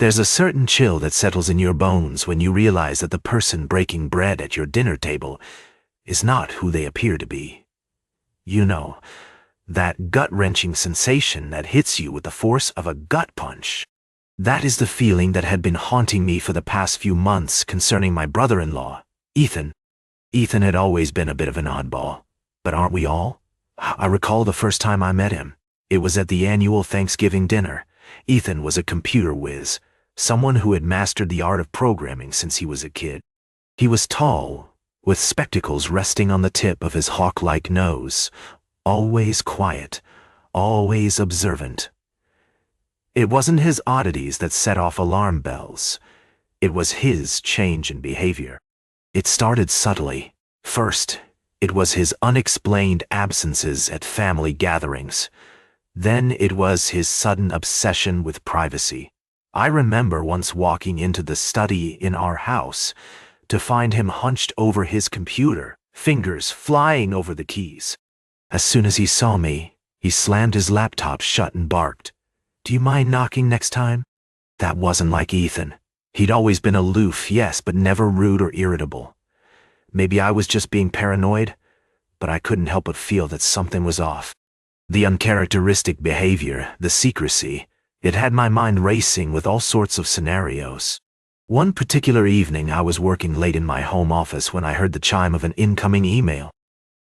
There's a certain chill that settles in your bones when you realize that the person breaking bread at your dinner table is not who they appear to be. You know, that gut-wrenching sensation that hits you with the force of a gut punch. That is the feeling that had been haunting me for the past few months concerning my brother-in-law, Ethan. Ethan had always been a bit of an oddball, but aren't we all? I recall the first time I met him. It was at the annual Thanksgiving dinner. Ethan was a computer whiz, someone who had mastered the art of programming since he was a kid. He was tall, with spectacles resting on the tip of his hawk-like nose, always quiet, always observant. It wasn't his oddities that set off alarm bells. It was his change in behavior. It started subtly. First, it was his unexplained absences at family gatherings. Then it was his sudden obsession with privacy. I remember once walking into the study in our house to find him hunched over his computer, fingers flying over the keys. As soon as he saw me, he slammed his laptop shut and barked, "Do you mind knocking next time?" That wasn't like Ethan. He'd always been aloof, yes, but never rude or irritable. Maybe I was just being paranoid, but I couldn't help but feel that something was off. The uncharacteristic behavior, the secrecy, it had my mind racing with all sorts of scenarios. One particular evening, I was working late in my home office when I heard the chime of an incoming email.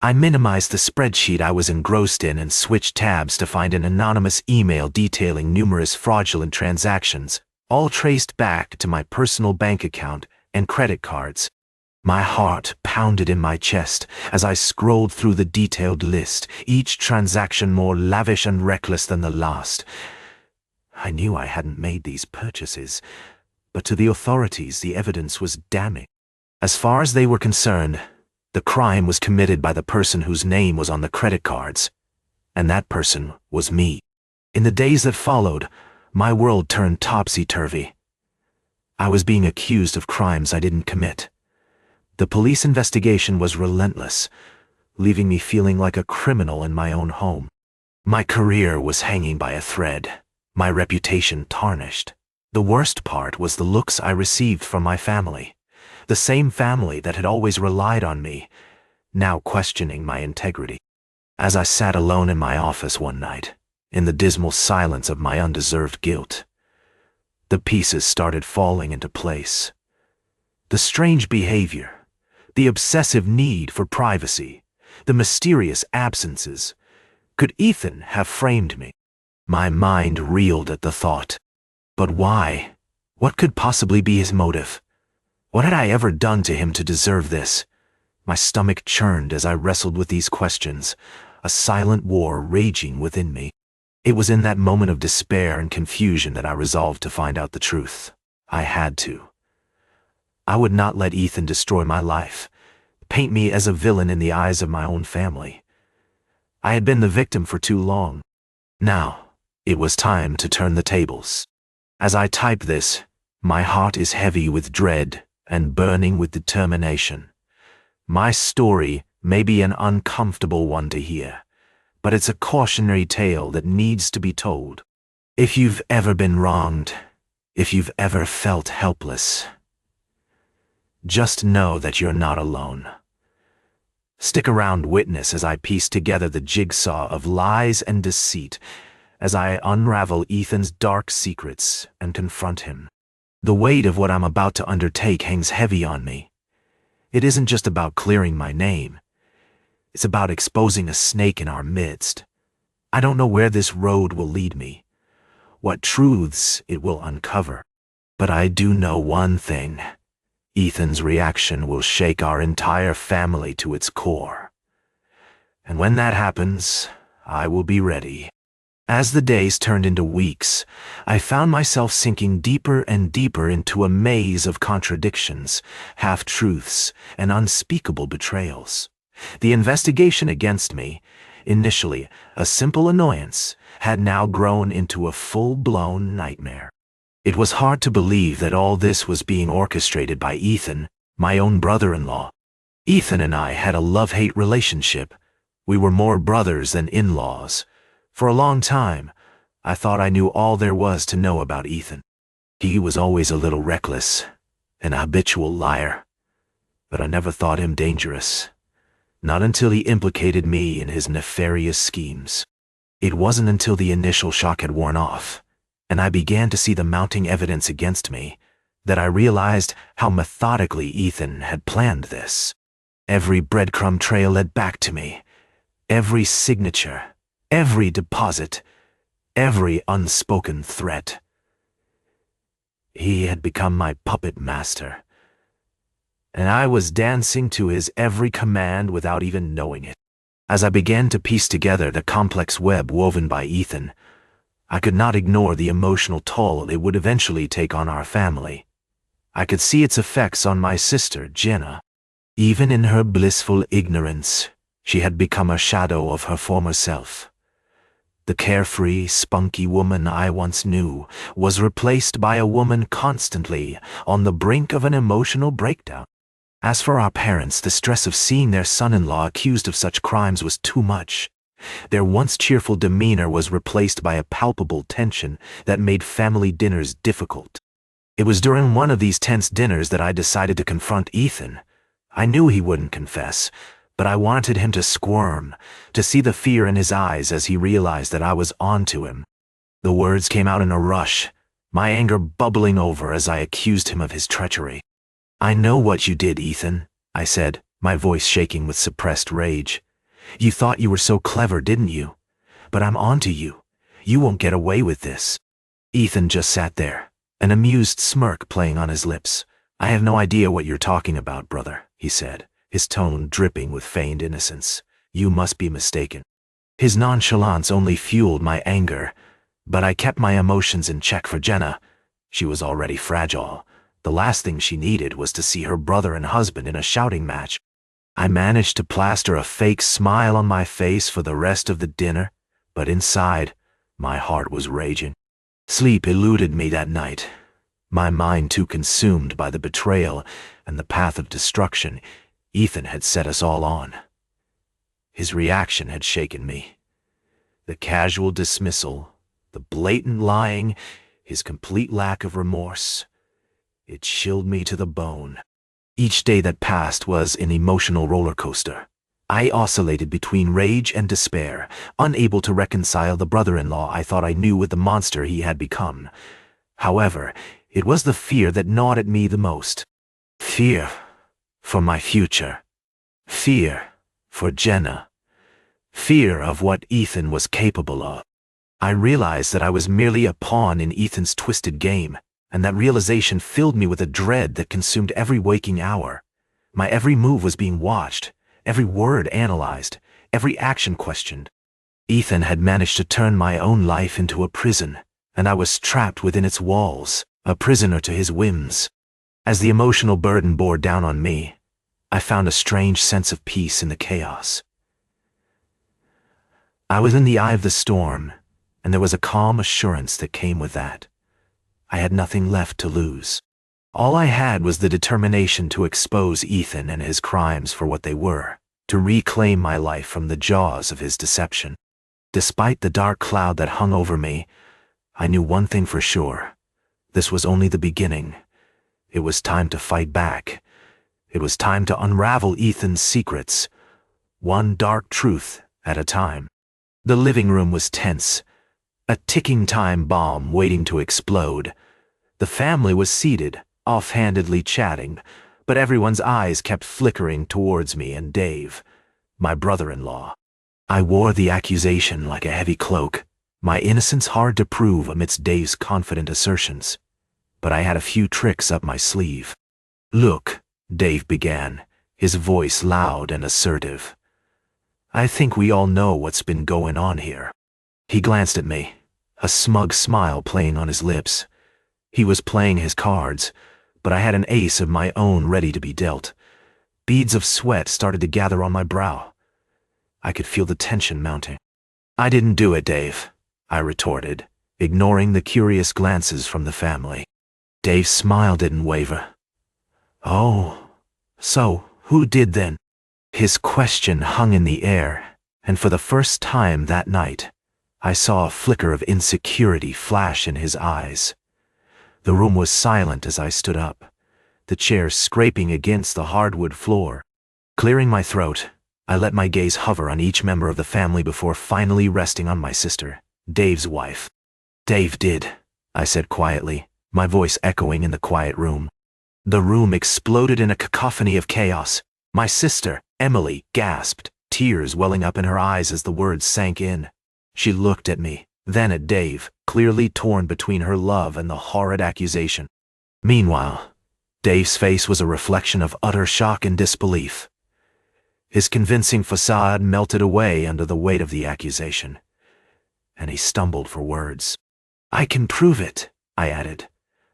I minimized the spreadsheet I was engrossed in and switched tabs to find an anonymous email detailing numerous fraudulent transactions, all traced back to my personal bank account and credit cards. My heart pounded in my chest as I scrolled through the detailed list, each transaction more lavish and reckless than the last. I knew I hadn't made these purchases, but to the authorities the evidence was damning. As far as they were concerned, the crime was committed by the person whose name was on the credit cards, and that person was me. In the days that followed, my world turned topsy-turvy. I was being accused of crimes I didn't commit. The police investigation was relentless, leaving me feeling like a criminal in my own home. My career was hanging by a thread, my reputation tarnished. The worst part was the looks I received from my family. The same family that had always relied on me, now questioning my integrity. As I sat alone in my office one night, in the dismal silence of my undeserved guilt, the pieces started falling into place. The strange behavior, the obsessive need for privacy, the mysterious absences. Could Ethan have framed me? My mind reeled at the thought. But why? What could possibly be his motive? What had I ever done to him to deserve this? My stomach churned as I wrestled with these questions, a silent war raging within me. It was in that moment of despair and confusion that I resolved to find out the truth. I had to. I would not let Ethan destroy my life, paint me as a villain in the eyes of my own family. I had been the victim for too long. Now, it was time to turn the tables. As I type this, my heart is heavy with dread and burning with determination. My story may be an uncomfortable one to hear, but it's a cautionary tale that needs to be told. If you've ever been wronged, if you've ever felt helpless, just know that you're not alone. Stick around, witness, as I piece together the jigsaw of lies and deceit, as I unravel Ethan's dark secrets and confront him. The weight of what I'm about to undertake hangs heavy on me. It isn't just about clearing my name. It's about exposing a snake in our midst. I don't know where this road will lead me, what truths it will uncover. But I do know one thing. Ethan's reaction will shake our entire family to its core. And when that happens, I will be ready. As the days turned into weeks, I found myself sinking deeper and deeper into a maze of contradictions, half-truths, and unspeakable betrayals. The investigation against me, initially a simple annoyance, had now grown into a full-blown nightmare. It was hard to believe that all this was being orchestrated by Ethan, my own brother-in-law. Ethan and I had a love-hate relationship. We were more brothers than in-laws. For a long time, I thought I knew all there was to know about Ethan. He was always a little reckless, an habitual liar, but I never thought him dangerous. Not until he implicated me in his nefarious schemes. It wasn't until the initial shock had worn off, and I began to see the mounting evidence against me, that I realized how methodically Ethan had planned this. Every breadcrumb trail led back to me. Every signature, every deposit, every unspoken threat. He had become my puppet master, and I was dancing to his every command without even knowing it. As I began to piece together the complex web woven by Ethan, I could not ignore the emotional toll it would eventually take on our family. I could see its effects on my sister, Jenna. Even in her blissful ignorance, she had become a shadow of her former self. The carefree, spunky woman I once knew was replaced by a woman constantly on the brink of an emotional breakdown. As for our parents, the stress of seeing their son-in-law accused of such crimes was too much. Their once cheerful demeanor was replaced by a palpable tension that made family dinners difficult. It was during one of these tense dinners that I decided to confront Ethan. I knew he wouldn't confess, but I wanted him to squirm, to see the fear in his eyes as he realized that I was onto him. The words came out in a rush, my anger bubbling over as I accused him of his treachery. "I know what you did, Ethan," I said, my voice shaking with suppressed rage. "You thought you were so clever, didn't you? But I'm onto you. You won't get away with this." Ethan just sat there, an amused smirk playing on his lips. "I have no idea what you're talking about, brother," he said, his tone dripping with feigned innocence. "You must be mistaken." His nonchalance only fueled my anger, but I kept my emotions in check for Jenna. She was already fragile. The last thing she needed was to see her brother and husband in a shouting match. I managed to plaster a fake smile on my face for the rest of the dinner, but inside, my heart was raging. Sleep eluded me that night, my mind too consumed by the betrayal and the path of destruction Ethan had set us all on. His reaction had shaken me. The casual dismissal, the blatant lying, his complete lack of remorse. It chilled me to the bone. Each day that passed was an emotional roller coaster. I oscillated between rage and despair, unable to reconcile the brother-in-law I thought I knew with the monster he had become. However, it was the fear that gnawed at me the most. Fear for my future. Fear for Jenna. Fear of what Ethan was capable of. I realized that I was merely a pawn in Ethan's twisted game, and that realization filled me with a dread that consumed every waking hour. My every move was being watched, every word analyzed, every action questioned. Ethan had managed to turn my own life into a prison, and I was trapped within its walls, a prisoner to his whims. As the emotional burden bore down on me, I found a strange sense of peace in the chaos. I was in the eye of the storm, and there was a calm assurance that came with that. I had nothing left to lose. All I had was the determination to expose Ethan and his crimes for what they were, to reclaim my life from the jaws of his deception. Despite the dark cloud that hung over me, I knew one thing for sure. This was only the beginning. It was time to fight back. It was time to unravel Ethan's secrets, one dark truth at a time. The living room was tense, a ticking time bomb waiting to explode. The family was seated, offhandedly chatting, but everyone's eyes kept flickering towards me and Dave, my brother-in-law. I wore the accusation like a heavy cloak, my innocence hard to prove amidst Dave's confident assertions. But I had a few tricks up my sleeve. "Look," Dave began, his voice loud and assertive. "I think we all know what's been going on here." He glanced at me, a smug smile playing on his lips. He was playing his cards, but I had an ace of my own ready to be dealt. Beads of sweat started to gather on my brow. I could feel the tension mounting. "I didn't do it, Dave," I retorted, ignoring the curious glances from the family. Dave's smile didn't waver. "Oh, so who did then?" His question hung in the air, and for the first time that night, I saw a flicker of insecurity flash in his eyes. The room was silent as I stood up, the chair scraping against the hardwood floor. Clearing my throat, I let my gaze hover on each member of the family before finally resting on my sister, Dave's wife. "Dave did," I said quietly, my voice echoing in the quiet room. The room exploded in a cacophony of chaos. My sister, Emily, gasped, tears welling up in her eyes as the words sank in. She looked at me, then at Dave, clearly torn between her love and the horrid accusation. Meanwhile, Dave's face was a reflection of utter shock and disbelief. His convincing facade melted away under the weight of the accusation, and he stumbled for words. "I can prove it," I added,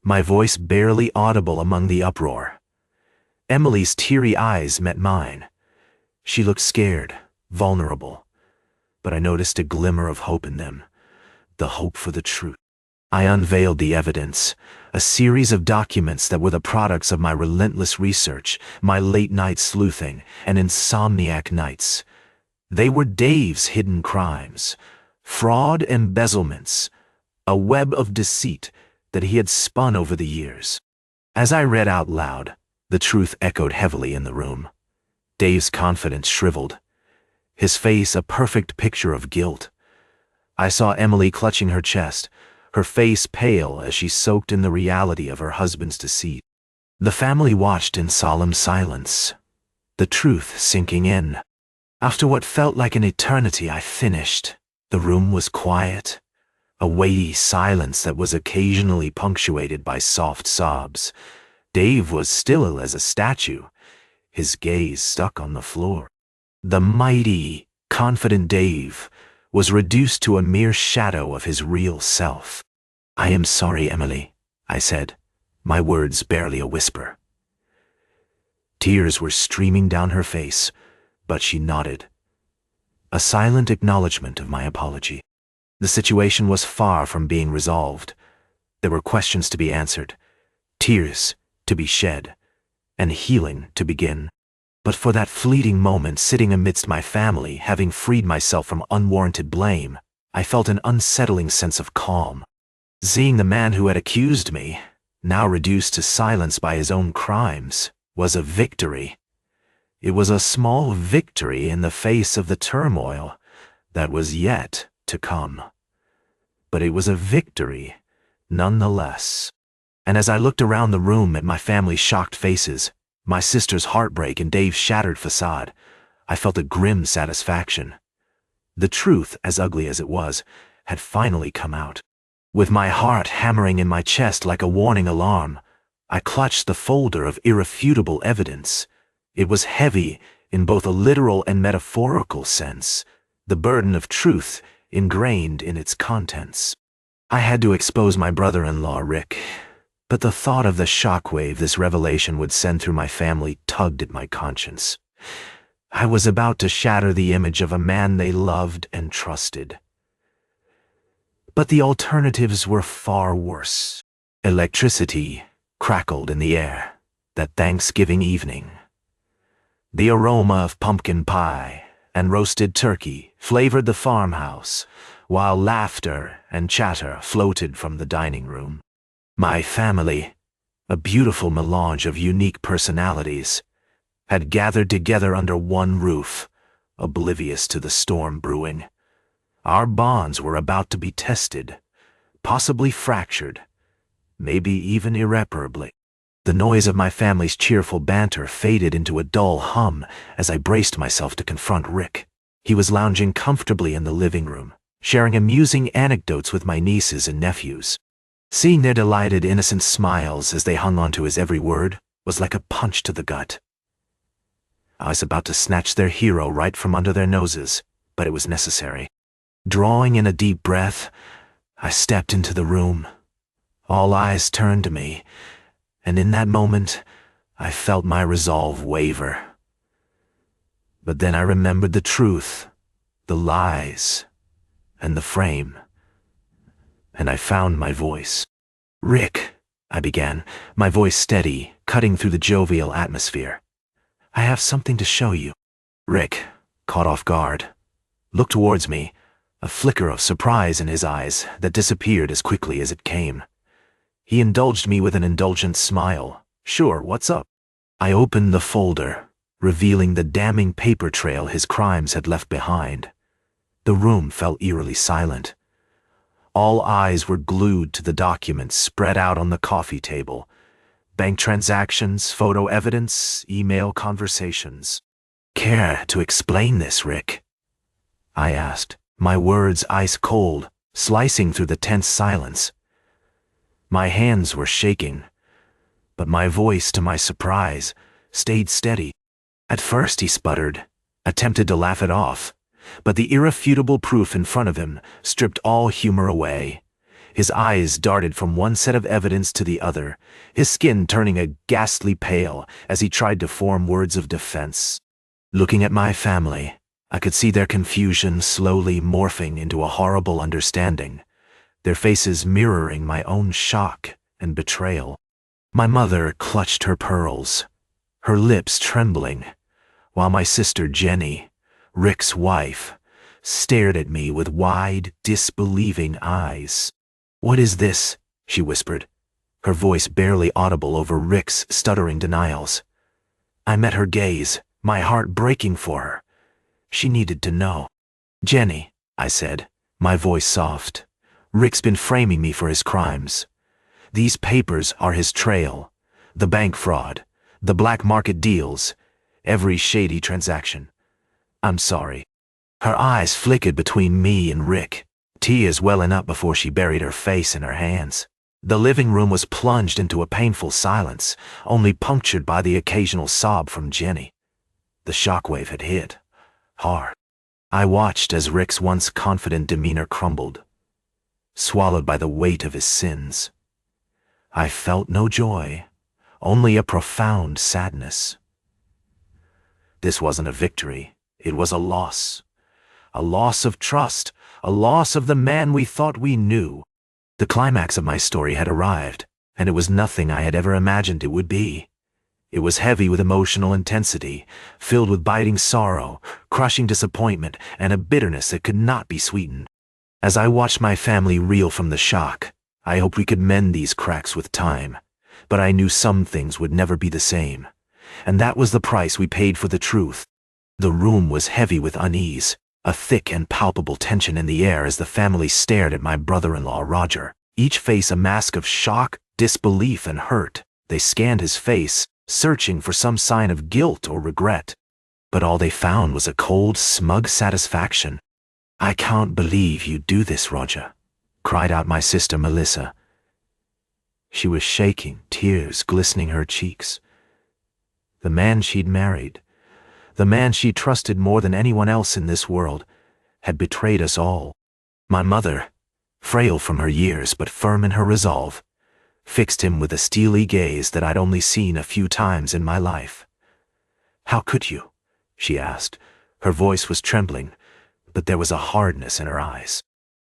my voice barely audible among the uproar. Emily's teary eyes met mine. She looked scared, vulnerable, but I noticed a glimmer of hope in them, the hope for the truth. I unveiled the evidence, a series of documents that were the products of my relentless research, my late-night sleuthing, and insomniac nights. They were Dave's hidden crimes, fraud embezzlements, a web of deceit that he had spun over the years. As I read out loud, the truth echoed heavily in the room. Dave's confidence shriveled, his face a perfect picture of guilt. I saw Emily clutching her chest, her face pale as she soaked in the reality of her husband's deceit. The family watched in solemn silence, the truth sinking in. After what felt like an eternity, I finished. The room was quiet, a weighty silence that was occasionally punctuated by soft sobs. Dave was still as a statue, his gaze stuck on the floor. The mighty, confident Dave was reduced to a mere shadow of his real self. "I am sorry, Emily," I said, my words barely a whisper. Tears were streaming down her face, but she nodded, a silent acknowledgement of my apology. The situation was far from being resolved. There were questions to be answered, tears to be shed, and healing to begin. But for that fleeting moment sitting amidst my family, having freed myself from unwarranted blame, I felt an unsettling sense of calm. Seeing the man who had accused me, now reduced to silence by his own crimes, was a victory. It was a small victory in the face of the turmoil that was yet to come. But it was a victory nonetheless. And as I looked around the room at my family's shocked faces, my sister's heartbreak and Dave's shattered facade, I felt a grim satisfaction. The truth, as ugly as it was, had finally come out. With my heart hammering in my chest like a warning alarm, I clutched the folder of irrefutable evidence. It was heavy in both a literal and metaphorical sense, the burden of truth ingrained in its contents. I had to expose my brother-in-law, Rick, but the thought of the shockwave this revelation would send through my family tugged at my conscience. I was about to shatter the image of a man they loved and trusted. But the alternatives were far worse. Electricity crackled in the air that Thanksgiving evening. The aroma of pumpkin pie and roasted turkey flavored the farmhouse, while laughter and chatter floated from the dining room. My family, a beautiful melange of unique personalities, had gathered together under one roof, oblivious to the storm brewing. Our bonds were about to be tested, possibly fractured, maybe even irreparably. The noise of my family's cheerful banter faded into a dull hum as I braced myself to confront Rick. He was lounging comfortably in the living room, sharing amusing anecdotes with my nieces and nephews. Seeing their delighted, innocent smiles as they hung onto his every word was like a punch to the gut. I was about to snatch their hero right from under their noses, but it was necessary. Drawing in a deep breath, I stepped into the room. All eyes turned to me, and in that moment, I felt my resolve waver. But then I remembered the truth, the lies, and the frame, and I found my voice. "Rick," I began, my voice steady, cutting through the jovial atmosphere. "I have something to show you." Rick, caught off guard, looked towards me, a flicker of surprise in his eyes that disappeared as quickly as it came. He indulged me with an indulgent smile. Sure, what's up? I opened the folder, revealing the damning paper trail his crimes had left behind. The room fell eerily silent. All eyes were glued to the documents spread out on the coffee table. Bank transactions, photo evidence, email conversations. Care to explain this, Rick? I asked, my words ice cold, slicing through the tense silence. My hands were shaking, but my voice, to my surprise, stayed steady. At first he sputtered, attempted to laugh it off, but the irrefutable proof in front of him stripped all humor away. His eyes darted from one set of evidence to the other, his skin turning a ghastly pale as he tried to form words of defense. Looking at my family, I could see their confusion slowly morphing into a horrible understanding, their faces mirroring my own shock and betrayal. My mother clutched her pearls, her lips trembling, while my sister Jenny, Rick's wife, stared at me with wide, disbelieving eyes. "What is this?" she whispered, her voice barely audible over Rick's stuttering denials. I met her gaze, my heart breaking for her. She needed to know. "Jenny," I said, my voice soft, "Rick's been framing me for his crimes. These papers are his trail, the bank fraud, the black market deals, every shady transaction. I'm sorry." Her eyes flickered between me and Rick, tears welling up before she buried her face in her hands. The living room was plunged into a painful silence, only punctured by the occasional sob from Jenny. The shockwave had hit hard. I watched as Rick's once confident demeanor crumbled, swallowed by the weight of his sins. I felt no joy, only a profound sadness. This wasn't a victory, it was a loss. A loss of trust, a loss of the man we thought we knew. The climax of my story had arrived, and it was nothing I had ever imagined it would be. It was heavy with emotional intensity, filled with biting sorrow, crushing disappointment, and a bitterness that could not be sweetened. As I watched my family reel from the shock, I hoped we could mend these cracks with time, but I knew some things would never be the same, and that was the price we paid for the truth. The room was heavy with unease, a thick and palpable tension in the air as the family stared at my brother-in-law Roger, each face a mask of shock, disbelief, and hurt. They scanned his face, searching for some sign of guilt or regret, but all they found was a cold, smug satisfaction. "I can't believe you do this, Roger," cried out my sister Melissa. She was shaking, tears glistening her cheeks. The man she'd married, the man she trusted more than anyone else in this world, had betrayed us all. My mother, frail from her years but firm in her resolve, fixed him with a steely gaze that I'd only seen a few times in my life. "How could you?" she asked. Her voice was trembling, but there was a hardness in her eyes,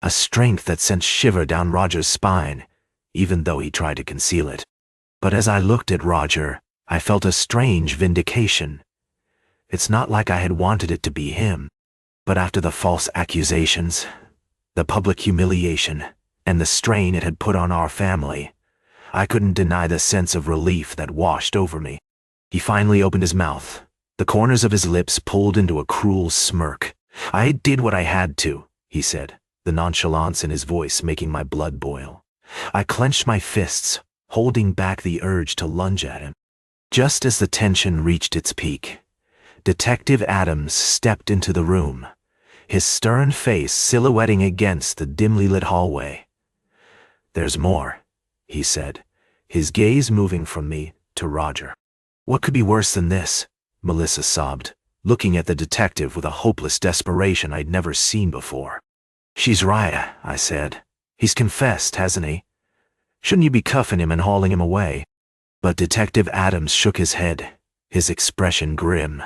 a strength that sent shiver down Roger's spine, even though he tried to conceal it. But as I looked at Roger, I felt a strange vindication. It's not like I had wanted it to be him, but after the false accusations, the public humiliation, and the strain it had put on our family, I couldn't deny the sense of relief that washed over me. He finally opened his mouth, the corners of his lips pulled into a cruel smirk. "I did what I had to," he said, the nonchalance in his voice making my blood boil. I clenched my fists, holding back the urge to lunge at him. Just as the tension reached its peak, Detective Adams stepped into the room, his stern face silhouetting against the dimly lit hallway. "There's more," he said, his gaze moving from me to Roger. "What could be worse than this?" Melissa sobbed, looking at the detective with a hopeless desperation I'd never seen before. "She's right," I said. "He's confessed, hasn't he? Shouldn't you be cuffing him and hauling him away?" But Detective Adams shook his head, his expression grim.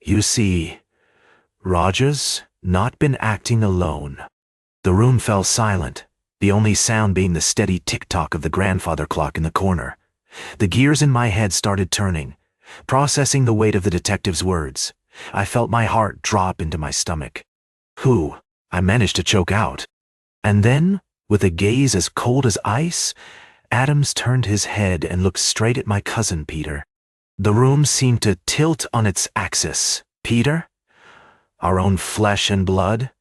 "You see, Roger's not been acting alone." The room fell silent, the only sound being the steady tick-tock of the grandfather clock in the corner. The gears in my head started turning, processing the weight of the detective's words. I felt my heart drop into my stomach. "Who?" I managed to choke out. And then, with a gaze as cold as ice, Adams turned his head and looked straight at my cousin Peter. The room seemed to tilt on its axis. Peter? Our own flesh and blood?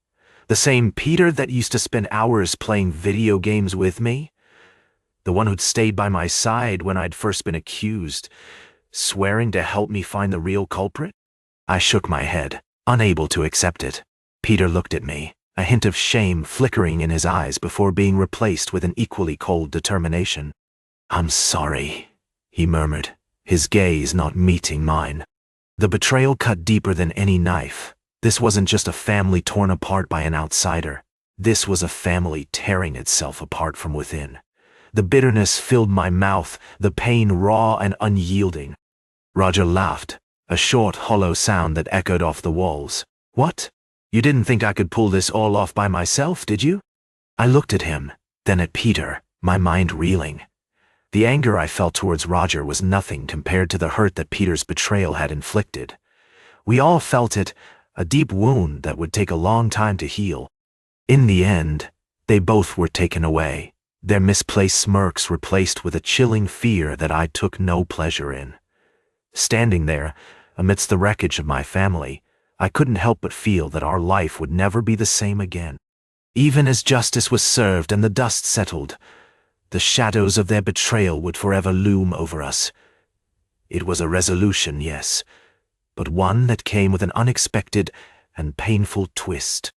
The same Peter that used to spend hours playing video games with me? The one who'd stayed by my side when I'd first been accused, swearing to help me find the real culprit? I shook my head, unable to accept it. Peter looked at me, a hint of shame flickering in his eyes before being replaced with an equally cold determination. "I'm sorry," he murmured, his gaze not meeting mine. The betrayal cut deeper than any knife. This wasn't just a family torn apart by an outsider. This was a family tearing itself apart from within. The bitterness filled my mouth, the pain raw and unyielding. Roger laughed, a short, hollow sound that echoed off the walls. "What? You didn't think I could pull this all off by myself, did you?" I looked at him, then at Peter, my mind reeling. The anger I felt towards Roger was nothing compared to the hurt that Peter's betrayal had inflicted. We all felt it, a deep wound that would take a long time to heal. In the end, they both were taken away, their misplaced smirks replaced with a chilling fear that I took no pleasure in. Standing there, amidst the wreckage of my family, I couldn't help but feel that our life would never be the same again. Even as justice was served and the dust settled, the shadows of their betrayal would forever loom over us. It was a resolution, yes, but one that came with an unexpected and painful twist.